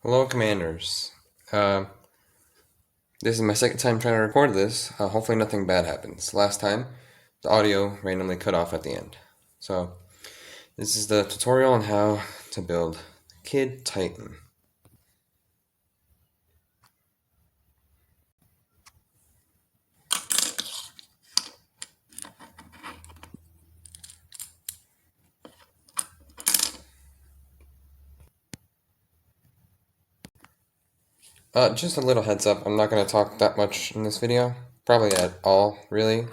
Hello, Commanders. Uh, this is my second time trying to record this. Hopefully, nothing bad happens. Last time, the audio randomly cut off at the end. So, this is the tutorial on how to build Kid Titan. Just a little heads up, I'm not going to talk that much in this video. Probably at all, really.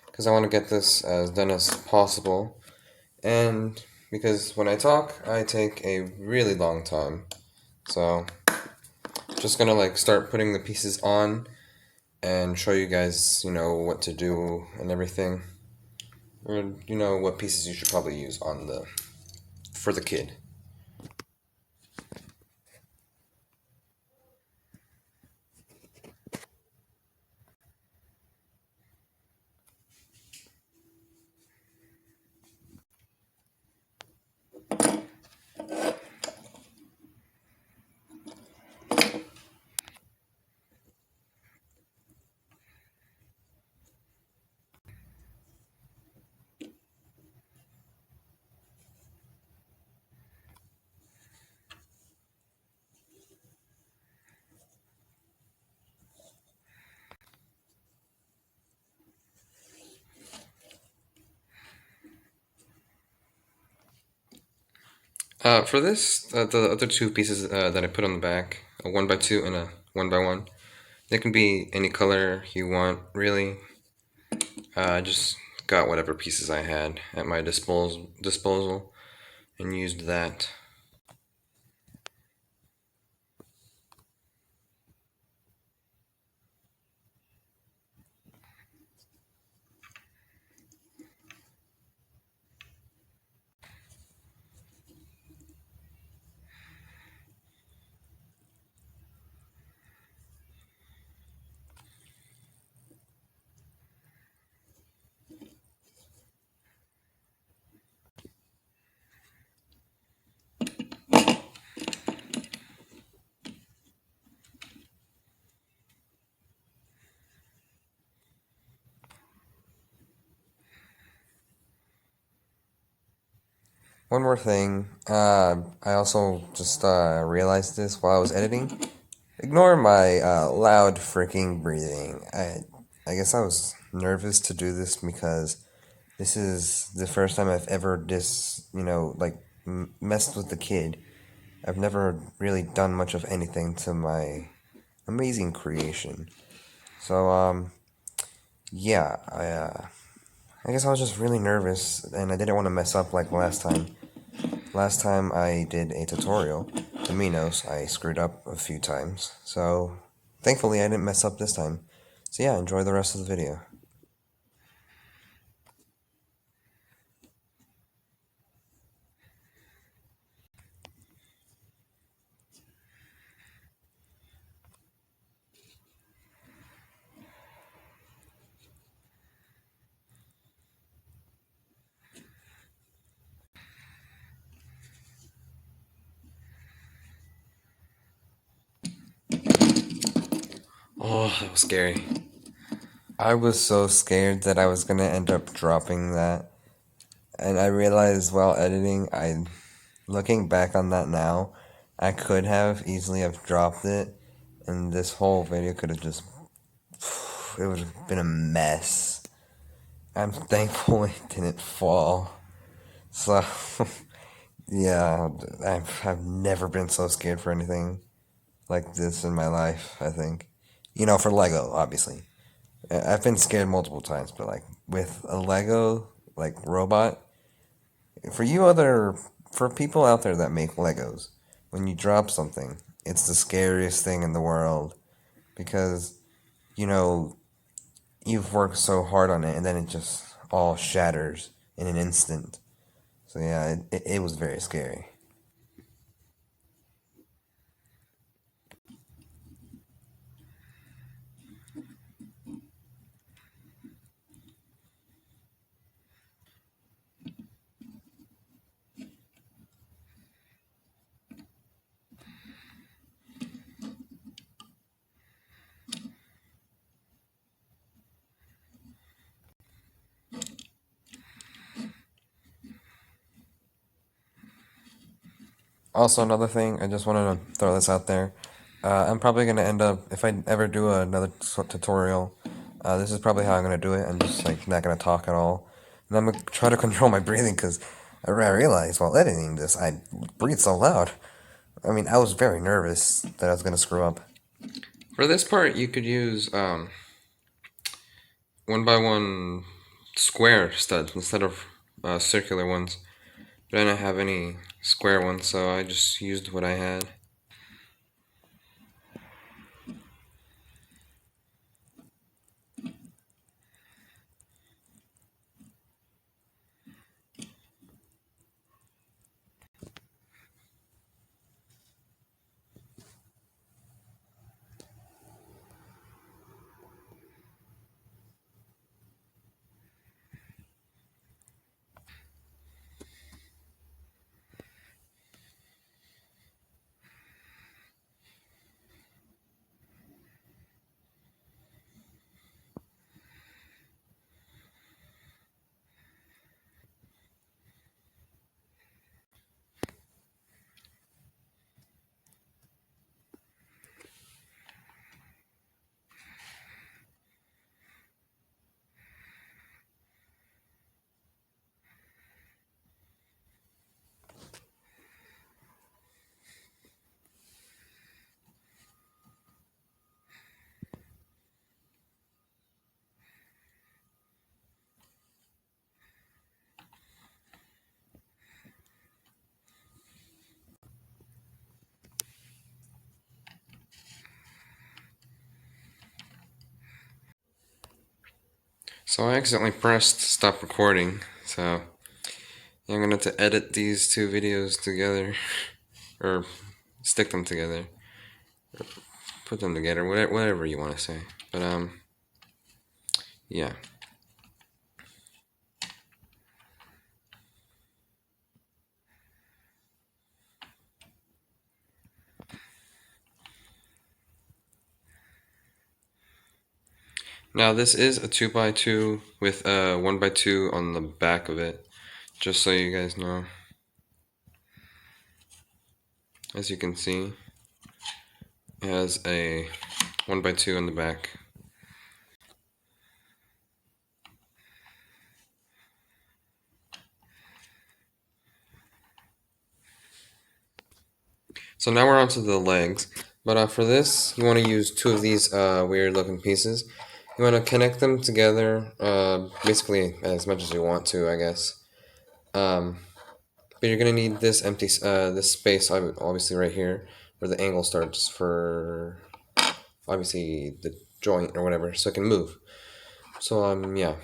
Because I want to get this as done as possible. And because when I talk, I take a really long time. So, just gonna start putting the pieces on and show you guys, what to do and everything. Or, what pieces you should probably use on for the kid. For this, the other two pieces that I put on the back, a 1x2 and a 1x1, they can be any color you want, really. I just got whatever pieces I had at my disposal and used that. One more thing, I also just realized this while I was editing. Ignore my loud freaking breathing. I guess I was nervous to do this because this is the first time I've ever messed with the kid. I've never really done much of anything to my amazing creation. So yeah, I guess I was just really nervous and I didn't want to mess up like last time. Last time I did a tutorial, to Minos, I screwed up a few times. So thankfully I didn't mess up this time. So yeah, enjoy the rest of the video. Oh, that was scary. I was so scared that I was gonna end up dropping that. And I realized while editing, looking back on that now, I could have easily have dropped it, and this whole video could have just, it would have been a mess. I'm thankful it didn't fall. So, yeah, I've never been so scared for anything like this in my life, I think. For Lego, obviously. I've been scared multiple times, but like with a Lego like robot, for for people out there that make Legos, when you drop something, it's the scariest thing in the world because you know you've worked so hard on it and then it just all shatters in an instant. So yeah, it was very scary. Also, another thing, I just wanted to throw this out there. I'm probably going to end up, if I ever do another tutorial, this is probably how I'm going to do it. I'm just like not going to talk at all. And I'm going to try to control my breathing because I realized while editing this, I breathe so loud. I mean, I was very nervous that I was going to screw up. For this part, you could use 1x1 square studs instead of circular ones. But I didn't have any square ones, so I just used what I had. So I accidentally pressed stop recording, so yeah, I'm gonna have to edit these two videos together, or stick them together, or put them together, whatever you want to say. But yeah. Now this is a 2x2 with a 1x2 on the back of it, just so you guys know. As you can see, it has a 1x2 on the back. So now we're onto the legs, but for this, you want to use two of these weird looking pieces. You want to connect them together, basically as much as you want to, I guess. But you're gonna need this empty, this space, obviously right here, where the angle starts for, obviously the joint or whatever, so it can move. So yeah.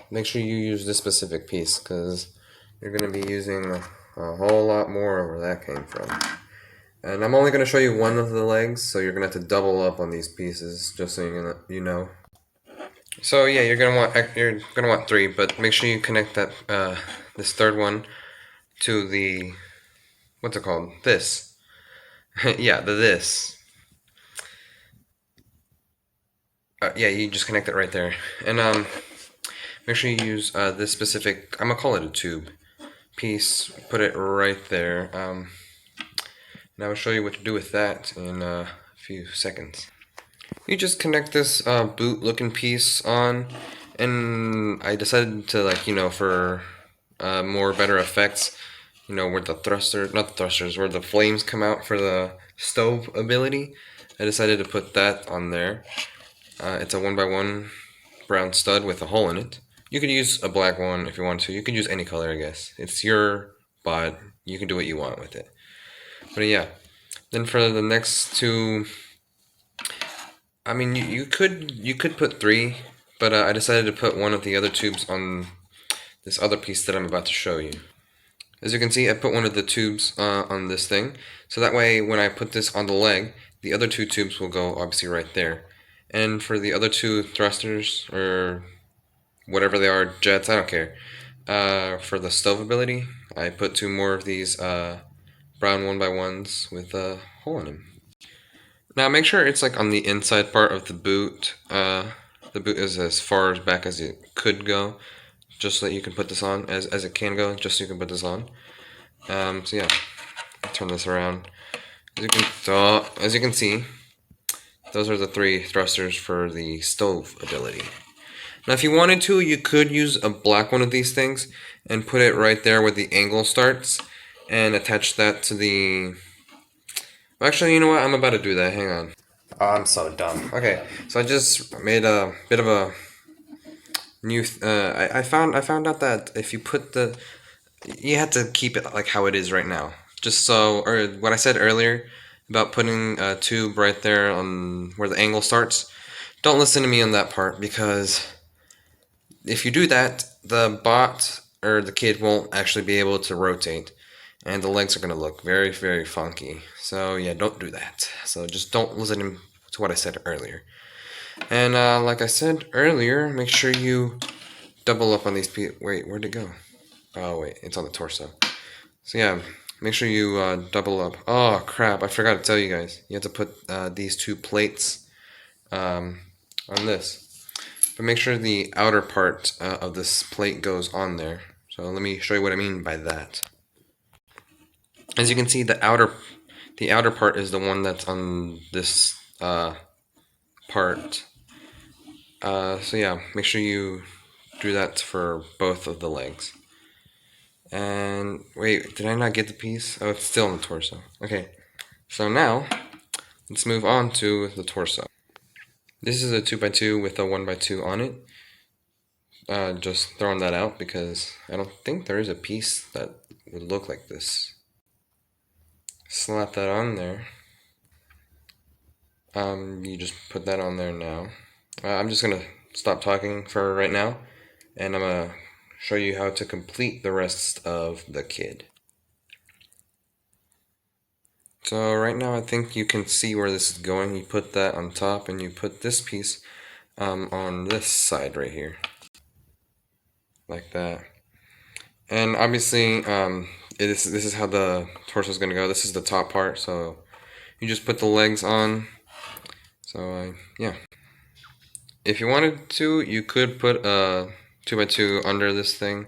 Make sure you use this specific piece because you're gonna be using a whole lot more where that came from. And I'm only going to show you one of the legs, so you're going to have to double up on these pieces, just so you know. So yeah, you're going to want three, but make sure you connect that this third one to the, what's it called? This. Yeah, this. Yeah, you just connect it right there. And make sure you use this specific, I'm going to call it a tube piece. Put it right there. And I will show you what to do with that in a few seconds. You just connect this boot looking piece on, and I decided to, like, for more better effects, where the not the thrusters, where the flames come out for the stove ability, I decided to put that on there. It's a 1x1 brown stud with a hole in it. You could use a black one if you want to. You could use any color, I guess. It's your bot. You can do what you want with it. But yeah, then for the next two, I mean, you could put three, but I decided to put one of the other tubes on this other piece that I'm about to show you. As you can see, I put one of the tubes on this thing, so that way when I put this on the leg, the other two tubes will go obviously right there. And for the other two thrusters, or whatever they are, jets, I don't care. For the stove ability, I put two more of these brown 1x1s with a hole in them. Now make sure it's like on the inside part of the boot. The boot is as far back as it could go just so that you can put this on, as it can go, just so you can put this on. So yeah, turn this around. As you can see, those are the 3 thrusters for the stove ability. Now, if you wanted to, you could use a black one of these things and put it right there where the angle starts and attach that to the... Actually, you know what? I'm about to do that. Hang on. Oh, I'm so dumb. Okay, so I just made a bit of a new... I found out that if you put the... You have to keep it like how it is right now. Just so... Or what I said earlier about putting a tube right there on where the angle starts. Don't listen to me on that part, because if you do that, the bot or the kid won't actually be able to rotate, and the legs are going to look very, very funky. So yeah, don't do that. So just don't listen to what I said earlier. And like I said earlier, make sure you double up on these pieces. Wait, where'd it go? Oh wait, it's on the torso. So yeah, make sure you double up. Oh crap, I forgot to tell you guys. You have to put these 2 plates on this. But make sure the outer part of this plate goes on there. So let me show you what I mean by that. As you can see, the outer part is the one that's on this part. So yeah, make sure you do that for both of the legs. And wait, did I not get the piece? Oh, it's still on the torso. Okay, so now let's move on to the torso. This is a 2x2 with a 1x2 on it. Just throwing that out because I don't think there is a piece that would look like this. Slap that on there. You just put that on there now. I'm just gonna stop talking for right now, and I'm gonna show you how to complete the rest of the kid. So right now I think you can see where this is going. You put that on top, and you put this piece on this side right here. Like that. And obviously, this is how the torso is going to go. This is the top part, so you just put the legs on. So, yeah. If you wanted to, you could put a 2x2 under this thing.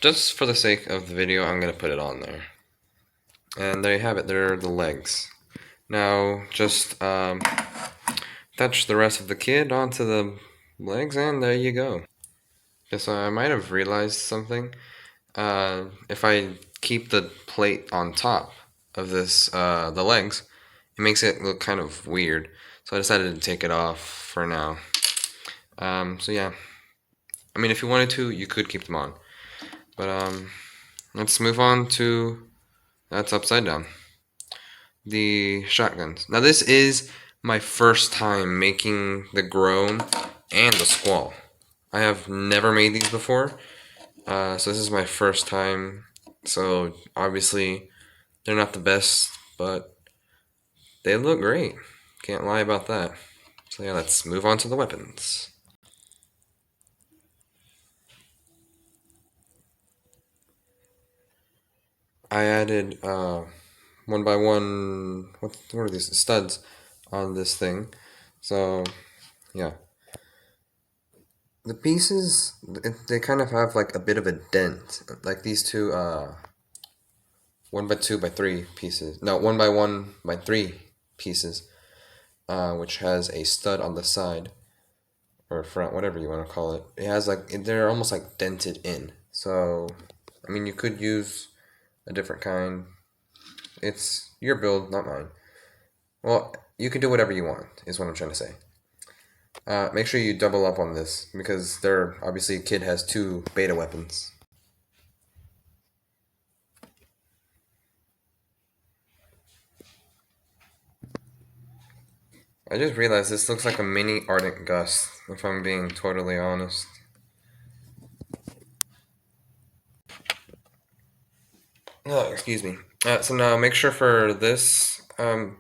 Just for the sake of the video, I'm going to put it on there. And there you have it. There are the legs. Now, just attach the rest of the kid onto the legs, and there you go. Okay, so I might have realized something. If I keep the plate on top of this, the legs, it makes it look kind of weird. So I decided to take it off for now. So yeah, I mean, if you wanted to, you could keep them on. But let's move on to, that's upside down, the shotguns. Now this is my first time making the Grome and the Squall. I have never made these before. So this is my first time, so obviously they're not the best, but they look great. Can't lie about that. So yeah, let's move on to the weapons. I added 1x1, what are these, studs on this thing. So yeah. The pieces, they kind of have like a bit of a dent. Like these two 1x2x3 pieces. No, 1x1x3 pieces, which has a stud on the side or front, whatever you want to call it. It has like, they're almost like dented in. So, I mean, you could use a different kind. It's your build, not mine. Well, you can do whatever you want, is what I'm trying to say. Make sure you double up on this because they're obviously, kid has 2 beta weapons. I just realized this looks like a mini Ardent Gust, if I'm being totally honest. Oh, excuse me. So now make sure for this, you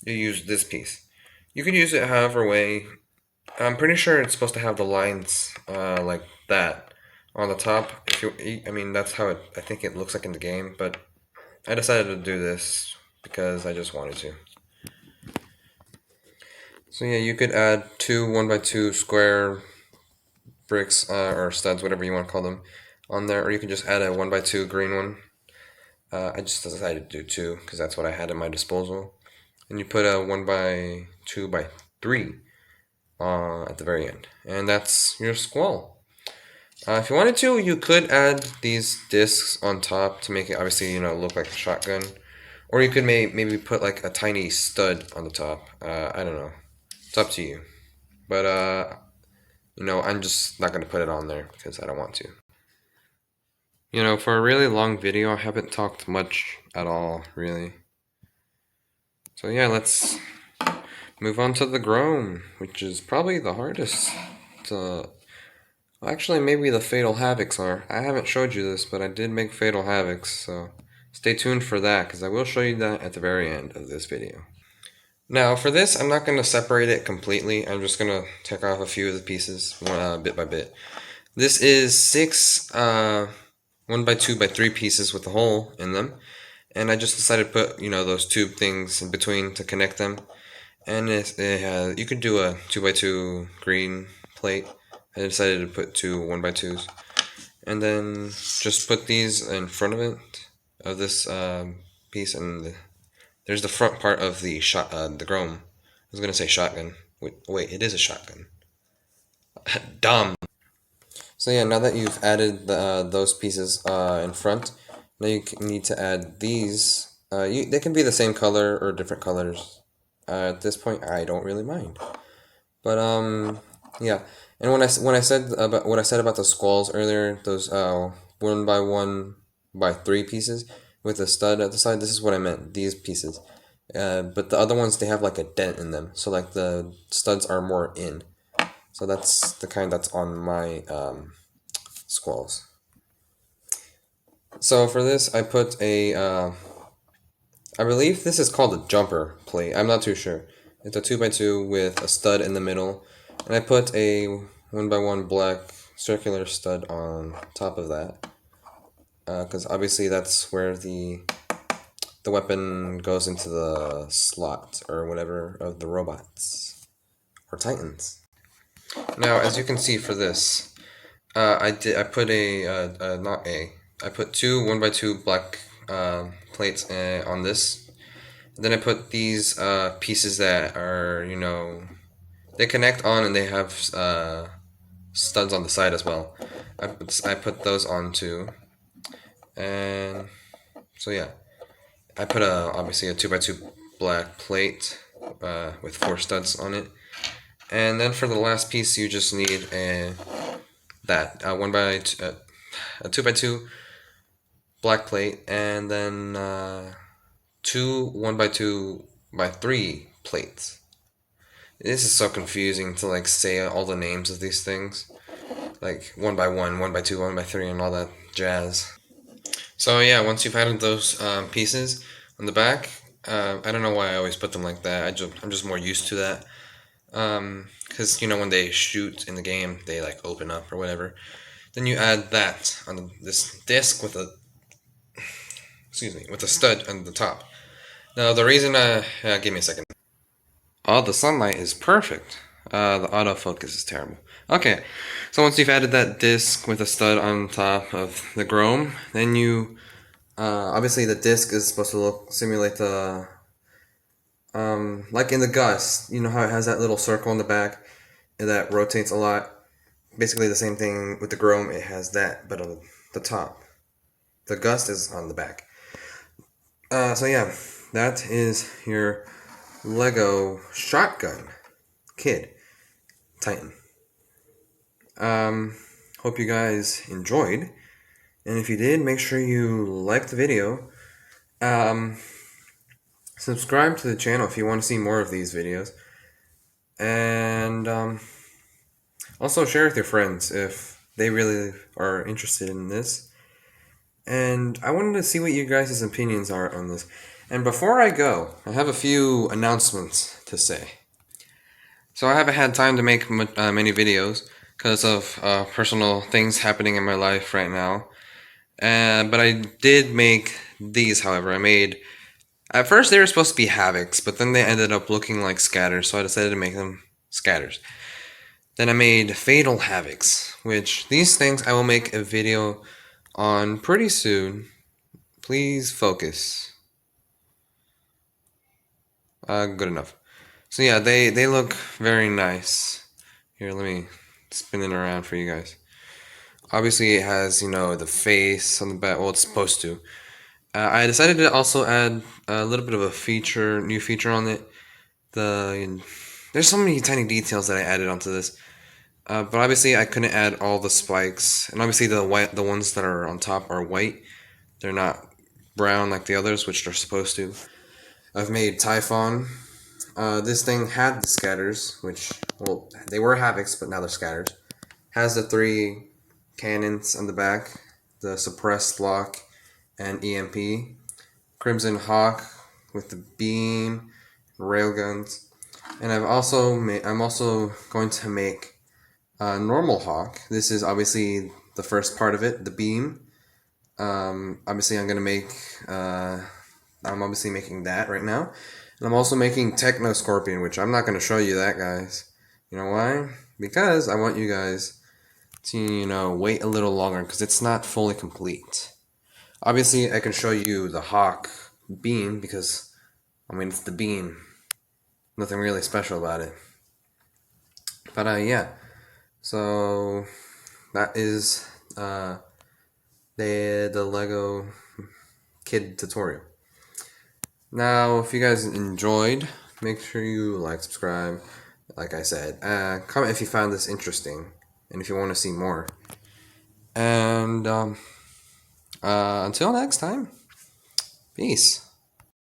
use this piece. You can use it however way. I'm pretty sure it's supposed to have the lines like that on the top. If you, I mean, that's how I think it looks like in the game, but I decided to do this because I just wanted to. So yeah, you could add 2 1x2 square bricks or studs, whatever you want to call them, on there, or you can just add a 1x2 green one. I just decided to do two because that's what I had at my disposal. And you put a 1x2x3 at the very end, and that's your squall. If you wanted to, you could add these discs on top to make it obviously look like a shotgun, or you could maybe put like a tiny stud on the top. I don't know. It's up to you. But I'm just not gonna put it on there because I don't want to. For a really long video, I haven't talked much at all, really. So yeah, let's move on to the Grome, which is probably the hardest to... Actually, maybe the Fatal Havocs are. I haven't showed you this, but I did make Fatal Havocs, so stay tuned for that, because I will show you that at the very end of this video. Now, for this, I'm not going to separate it completely. I'm just going to take off a few of the pieces, bit by bit. This is 6 1x2x3 pieces with a hole in them, and I just decided to put, those tube things in between to connect them. And it has, you could do a 2x2 green plate. I decided to put two 1x2s, and then just put these in front of it, of this piece, and there's the front part of the the Grome. I was gonna say shotgun. Wait, it is a shotgun. Dumb. So yeah, now that you've added those pieces in front, now you need to add these. They can be the same color or different colors. At this point, I don't really mind. But yeah. And when I said about what I said about the squalls earlier, those 1x1x3 pieces with a stud at the side, this is what I meant. These pieces. But the other ones, they have like a dent in them, so like the studs are more in. So that's the kind that's on my squalls. So for this, I put a, I believe this is called a jumper plate. I'm not too sure. It's a 2x2 with a stud in the middle, and I put a 1x1 black circular stud on top of that, because obviously that's where the weapon goes into the slot or whatever of the robots or titans. Now, as you can see for this, I put I put two 1x2 black plates on this. And then I put these pieces that are, they connect on, and they have studs on the side as well. I put those on too. And so yeah, I put obviously a 2x2 black plate with 4 studs on it. And then for the last piece, you just need a 2x2 black plate, and then 2 1x2x3 plates. This is so confusing to like say all the names of these things, like 1x1, 1x2, 1x3, and all that jazz. So yeah, once you've added those pieces on the back, I don't know why I always put them like that. I'm just more used to that. Because when they shoot in the game, they like open up or whatever. Then you add that on this disc with a stud on the top. Now the reason give me a second. Oh, the sunlight is perfect. The autofocus is terrible. Okay, so once you've added that disc with a stud on top of the Grome, then you obviously the disc is supposed to simulate the like in the Gust, you know how it has that little circle in the back that rotates a lot? Basically the same thing with the Grome, it has that, but on the top. The Gust is on the back. So yeah, that is your Lego shotgun kid Titan. Hope you guys enjoyed, and if you did, make sure you like the video. Subscribe to the channel if you want to see more of these videos, and also share with your friends if they really are interested in this. And I wanted to see what you guys' opinions are on this. And before I go, I have a few announcements to say. So I haven't had time to make many videos because of personal things happening in my life right now. But I did make these, however. At first they were supposed to be Havocs, but then they ended up looking like Scatters, so I decided to make them Scatters. Then I made Fatal Havocs, which these things I will make a video on pretty soon. Please focus. Good enough. So yeah, they look very nice. Here, let me spin it around for you guys. Obviously, it has, you know, the face on the back. Well, it's supposed to. I decided to also add a little bit of a new feature on it. There's so many tiny details that I added onto this. But obviously, I couldn't add all the spikes, and obviously the ones that are on top are white. They're not brown like the others, which they're supposed to. I've made Typhon. This thing had the scatters, which, well, they were Havocs, but now they're scatters. Has the 3 cannons on the back, the suppressed lock, and EMP. Crimson Hawk with the beam, railguns, and I'm also going to make a normal Hawk. This is obviously the first part of it, the beam. Obviously, I'm obviously making that right now. And I'm also making Techno Scorpion, which I'm not going to show you that, guys. You know why? Because I want you guys to, you know, wait a little longer because it's not fully complete. Obviously, I can show you the Hawk beam because, I mean, it's the beam. Nothing really special about it. But, yeah. So, that is the Lego Kid tutorial. Now, if you guys enjoyed, make sure you like, subscribe, like I said. Comment if you found this interesting, and if you want to see more. And until next time, peace.